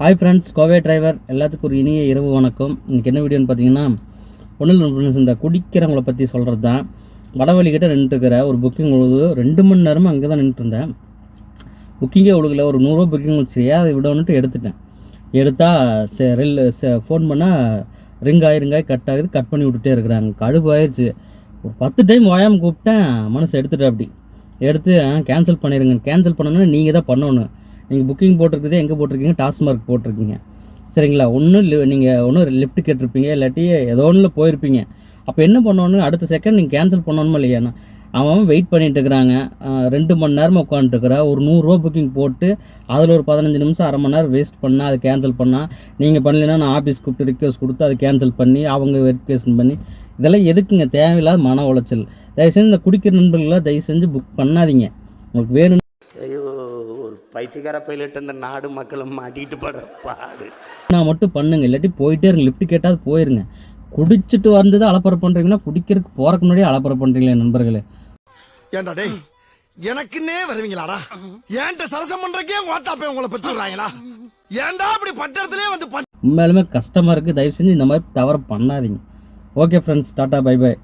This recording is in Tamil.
ஹாய் ஃப்ரெண்ட்ஸ், கோவை டிரைவர் எல்லாத்துக்கும் ஒரு இனிய இரவு வணக்கம். இன்றைக்கி என்ன வீடியோன்னு பார்த்தீங்கன்னா, ஒன்றும் இல்லை ஃப்ரெண்ட்ஸ், இந்த குடிக்கிறவங்கள பற்றி சொல்கிறது தான். வடவழிக்கிட்ட நின்றுட்டுருக்கிற ஒரு புக்கிங் உழுது 2 மணி நேரமாக அங்கே தான் நின்றுட்டுருந்தேன். புக்கிங்கே ஒழுகல, ஒரு 100 ரூபா புக்கிங் வச்சுரியா அதை விடணுன்ட்டு எடுத்துட்டேன். எடுத்தால் ஃபோன் பண்ணால் ரிங் ஆகி கட் ஆகுது, கட் பண்ணி விட்டுட்டே இருக்கிறாங்க. கடுப்பு ஆயிடுச்சு. ஒரு 10 டைம் ஓயாமல் கூப்பிட்டேன், மனசு எடுத்துட்டேன். அப்படி எடுத்து கேன்சல் பண்ணிடுங்க. கேன்சல் பண்ணணும்னா நீங்கள் தான் பண்ணணும். நீங்கள் புக்கிங் போட்டிருக்குதே எங்கே போட்டிருக்கீங்க? டாஸ்மார்க் போட்டிருக்கீங்க, சரிங்களா? நீங்கள் லிஃப்ட் கேட்டிருப்பீங்க, இல்லாட்டி ஏதோ ஒன்றில் போயிருப்பீங்க. அப்போ என்ன பண்ணணும்? அடுத்த செகண்ட் நீங்கள் கேன்சல் பண்ணணுமா இல்லையாண்ணா? அவன் வெயிட் பண்ணிட்டு இருக்கிறாங்க. 2 மணி நேரமாக உட்காந்துட்டுருக்குறா. ஒரு 100 ரூபா புக்கிங் போட்டு அதில் ஒரு 15 நிமிஷம் அரை மணி நேரம் வேஸ்ட் பண்ணால் அதை கேன்சல் பண்ணால், நீங்கள் பண்ணலைன்னா நான் ஆஃபீஸ் கூப்பிட்டு ரிக்வெஸ்ட் கொடுத்து அதை கேன்சல் பண்ணி அவங்க வெரிஃபிகேஷன் பண்ணி, இதெல்லாம் எதுக்குங்க? தேவையில்லாத மன உளைச்சல். தயவுசெஞ்சு இந்த குடிக்கிற நண்பர்களாக தயவு செஞ்சு புக் பண்ணாதீங்க. உங்களுக்கு வேணும். ஐயோ, ஒரு பைத்தியக்கார பைலட் இந்த நாடு மக்களும் மாட்டிட்டு படுற பாடு. நான் மட்டும் பண்ணுங்க, இல்லாட்டி போயிட்டே இருங்க. லிஃப்ட் கேட்டால் போயிருங்க. குடிச்சிட்டு வந்தது அலப்பறை பண்ணுறீங்கன்னா, குடிக்கிறதுக்கு போகிறக்கு முன்னாடியே அலப்பறை பண்ணுறீங்களே நண்பர்களே. ஏண்டா டேய், எனக்குன்னே வருவீங்களாடா? ஏன்ட்ட சரசம் பண்றக்கே வாட்டாப்பே உங்களை பெற்றுறாங்களா? ஏன்டா அப்படி பட்டறதுலயே வந்து உண்மையாலுமே கஷ்டமாக இருக்குது. தயவு செஞ்சு இந்த மாதிரி தவறு பண்ணாதீங்க. Okay friends, tata, bye by.